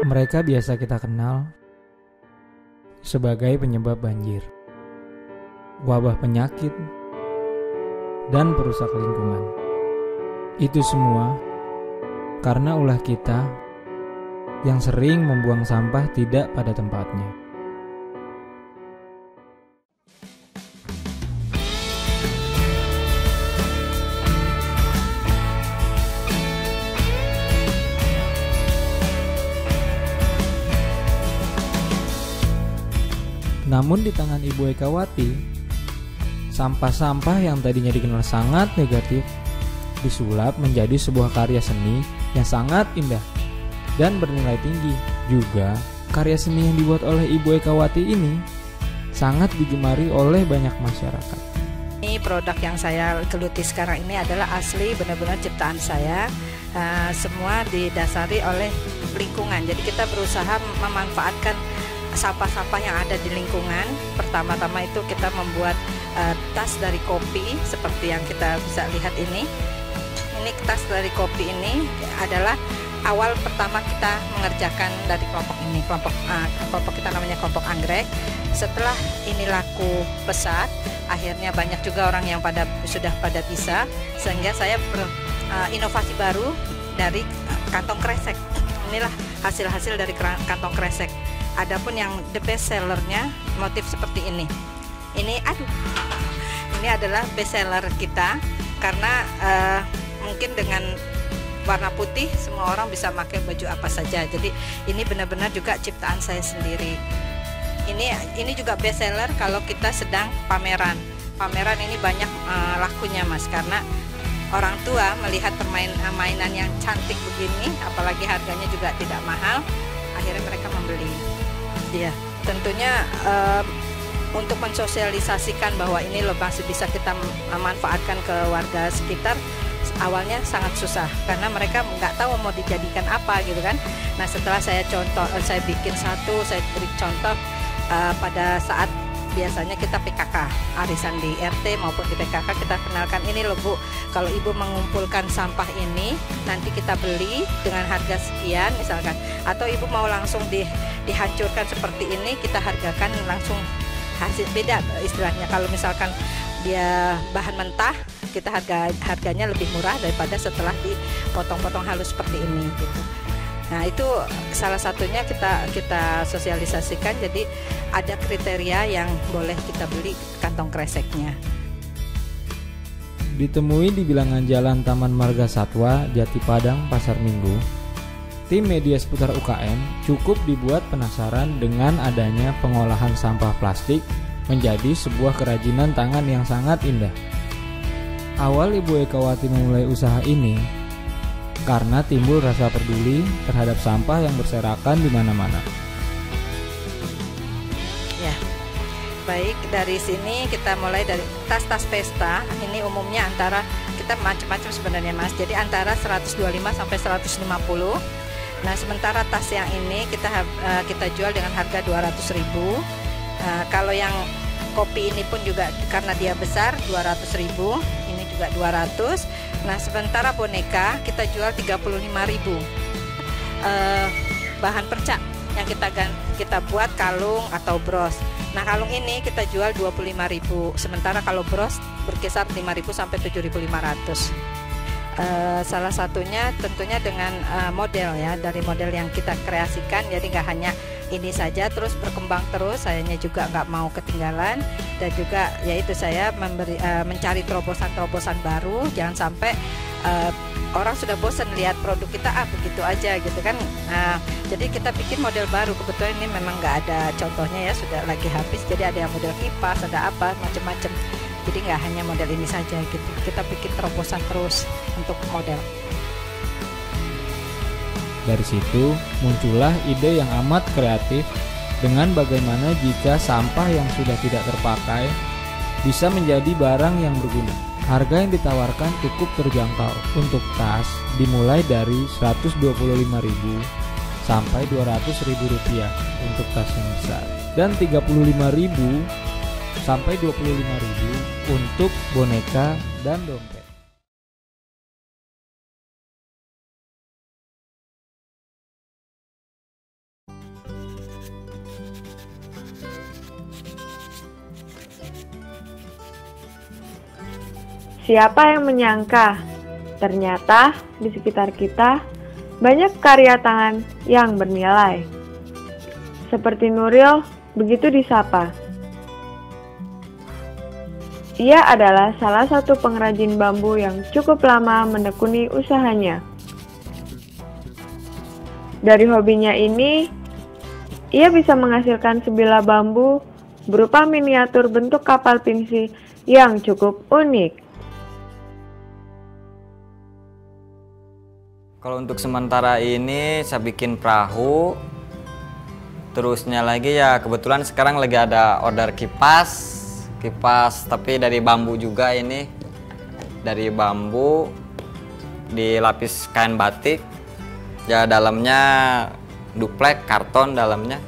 Mereka biasa kita kenal sebagai penyebab banjir, wabah penyakit, dan perusak lingkungan. Itu semua karena ulah kita yang sering membuang sampah tidak pada tempatnya. Namun di tangan Ibu Ekawati, sampah-sampah yang tadinya dikenal sangat negatif disulap menjadi sebuah karya seni yang sangat indah dan bernilai tinggi. Juga, karya seni yang dibuat oleh Ibu Ekawati ini sangat digemari oleh banyak masyarakat. Ini produk yang saya geluti sekarang ini adalah asli, benar-benar ciptaan saya. Semua didasari oleh lingkungan. Jadi kita berusaha memanfaatkan sampah-sampah yang ada di lingkungan. Pertama-tama itu kita membuat tas dari kopi seperti yang kita bisa lihat ini. Ini tas dari kopi ini adalah awal pertama kita mengerjakan dari kelompok ini. Kelompok kita namanya kelompok anggrek. Setelah ini laku pesat, akhirnya banyak juga orang yang sudah pada bisa, sehingga saya berinovasi baru dari kantong kresek. Inilah hasil-hasil dari kantong kresek. Adapun yang the best sellernya motif seperti ini. Ini adalah best seller kita karena mungkin dengan warna putih semua orang bisa pakai baju apa saja. Jadi ini benar-benar juga ciptaan saya sendiri. Ini juga best seller kalau kita sedang pameran. Pameran ini banyak lakunya, Mas, karena orang tua melihat mainan yang cantik begini, apalagi harganya juga tidak mahal, akhirnya mereka membeli. Ya, tentunya untuk mensosialisasikan bahwa ini masih bisa kita manfaatkan ke warga sekitar, awalnya sangat susah karena mereka nggak tahu mau dijadikan apa gitu kan. Nah, setelah saya bikin satu, saya beri contoh pada saat biasanya kita PKK, arisan di RT maupun di PKK, kita kenalkan ini loh Bu, kalau Ibu mengumpulkan sampah ini nanti kita beli dengan harga sekian misalkan, atau Ibu mau langsung dihancurkan seperti ini, kita hargakan langsung hasil beda istilahnya. Kalau misalkan dia bahan mentah, kita harganya lebih murah daripada setelah dipotong-potong halus seperti ini gitu. Nah, itu salah satunya kita sosialisasikan, jadi ada kriteria yang boleh kita beli kantong kreseknya. Ditemui di bilangan jalan Taman Marga Satwa, Jati Padang, Pasar Minggu, tim media seputar UKM cukup dibuat penasaran dengan adanya pengolahan sampah plastik menjadi sebuah kerajinan tangan yang sangat indah. Awal Ibu Ekawati memulai usaha ini karena timbul rasa peduli terhadap sampah yang berserakan di mana-mana. Ya, baik, dari sini kita mulai dari tas-tas pesta. Ini umumnya kita macam-macam sebenarnya, Mas. Jadi antara 125 sampai 150. Nah, sementara tas yang ini kita jual dengan harga 200.000. Kalau yang kopi ini pun juga karena dia besar 200.000, ini juga 200. Nah, sementara boneka kita jual 35.000. Bahan perca yang kita buat kalung atau bros. Nah, kalung ini kita jual 25.000. Sementara kalau bros berkisar 5.000 sampai 7.500. Salah satunya tentunya dengan model ya, dari model yang kita kreasikan. Jadi nggak hanya ini saja, terus berkembang terus. Sayanya juga nggak mau ketinggalan, dan juga yaitu saya mencari terobosan-terobosan baru. Jangan sampai orang sudah bosan lihat produk kita begitu aja gitu kan. Jadi kita bikin model baru. Kebetulan ini memang nggak ada contohnya ya, sudah lagi habis. Jadi ada yang model kipas, ada apa macam-macam. Jadi nggak hanya model ini saja gitu. Kita bikin terobosan terus untuk model. Dari situ muncullah ide yang amat kreatif dengan bagaimana jika sampah yang sudah tidak terpakai bisa menjadi barang yang berguna. Harga yang ditawarkan cukup terjangkau. Untuk tas dimulai dari 125.000 sampai 200.000 rupiah untuk tas yang besar, dan 35.000 sampai 25.000 untuk boneka dan dompet. Siapa yang menyangka, ternyata di sekitar kita banyak karya tangan yang bernilai. Seperti Nuril, begitu disapa. Ia adalah salah satu pengrajin bambu yang cukup lama menekuni usahanya. Dari hobinya ini, ia bisa menghasilkan sebilah bambu berupa miniatur bentuk kapal pinisi yang cukup unik. Kalau untuk sementara ini saya bikin perahu. Terusnya lagi ya kebetulan sekarang lagi ada order kipas tapi dari bambu juga ini. Dari bambu dilapis kain batik. Ya dalamnya duplek karton dalamnya.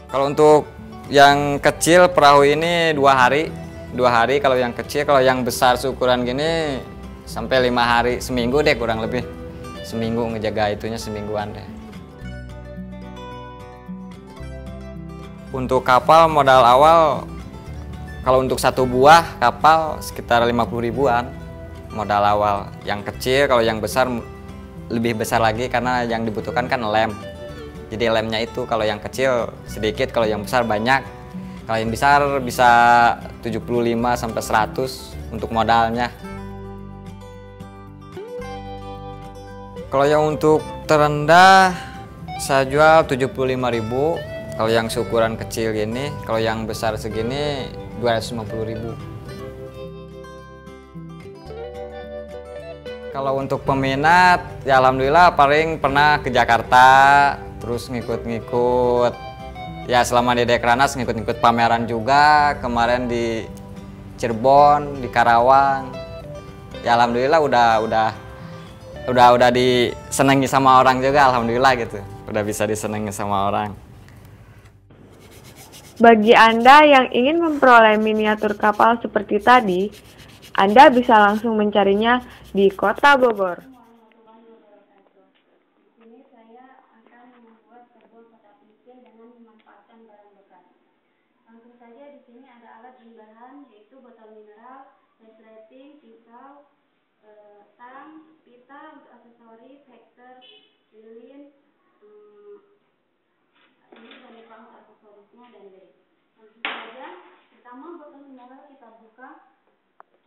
Kalau untuk yang kecil perahu ini 2 hari. 2 hari kalau yang kecil, kalau yang besar seukuran gini sampai 5 hari, seminggu deh kurang lebih. Seminggu ngejaga itunya semingguan deh. Untuk kapal modal awal, kalau untuk 1 buah kapal sekitar 50 ribuan modal awal. Yang kecil, kalau yang besar lebih besar lagi karena yang dibutuhkan kan lem. Jadi lemnya itu kalau yang kecil sedikit, kalau yang besar banyak. Kalau yang besar bisa 75 sampai 100 untuk modalnya. Kalau yang untuk terendah saya jual 75.000. Kalau yang seukuran kecil gini, kalau yang besar segini 250.000. Kalau untuk peminat, ya alhamdulillah paling pernah ke Jakarta, terus ngikut-ngikut. Ya selama di Dekranas ngikut-ngikut pameran juga, kemarin di Cirebon, di Karawang. Ya alhamdulillah udah disenangi sama orang juga, alhamdulillah gitu. Udah bisa disenangi sama orang. Bagi Anda yang ingin memperoleh miniatur kapal seperti tadi, Anda bisa langsung mencarinya di Kota Bogor. Ini saya akan membuat sebuah kotak pensil dengan memanfaatkan barang bekas. Langsung saja di sini ada alat dan bahan yaitu botol mineral, resleting, pisau, tang, pita untuk aksesoris, hektar, lilin, ini banyak banget aksesorisnya dan lem. Langsung saja, pertama botol mineral kita buka,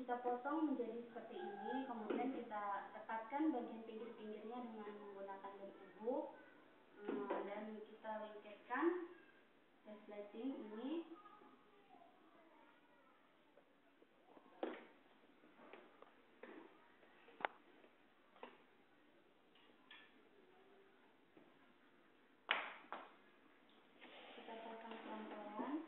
kita potong menjadi seperti ini, kemudian kita dekatkan bagian pinggir-pinggirnya dengan menggunakan lem bubuk, dan kita lengketkan resleting ini. Kita pasang pelan-pelan.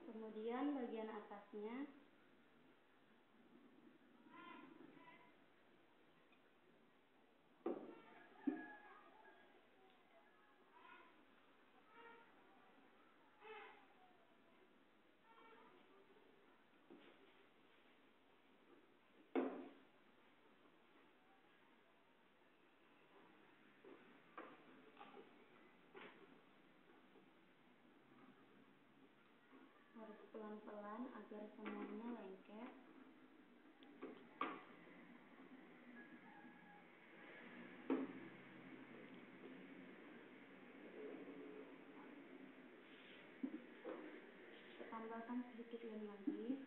Kemudian bagian atasnya harus pelan-pelan agar semuanya lengket. Kita tambahkan sedikit lem lagi.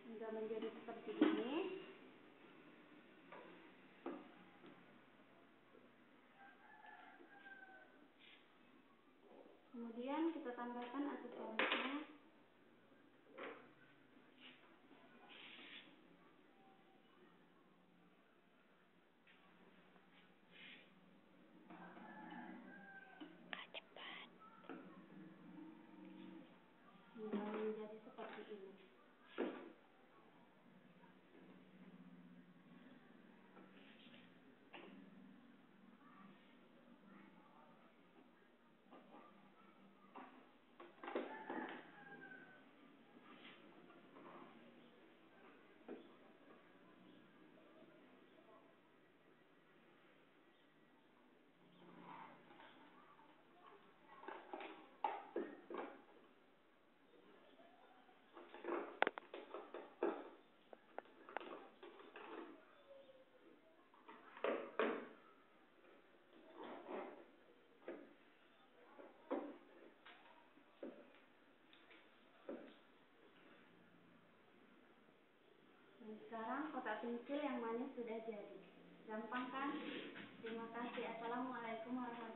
Hingga menjadi seperti ini. Kemudian kita tambahkan aksesorisnya. Hingga menjadi seperti ini. Dan sekarang kotak pensil yang manis sudah jadi. Gampang kan? Terima kasih. Assalamualaikum warahmatullahi wabarakatuh.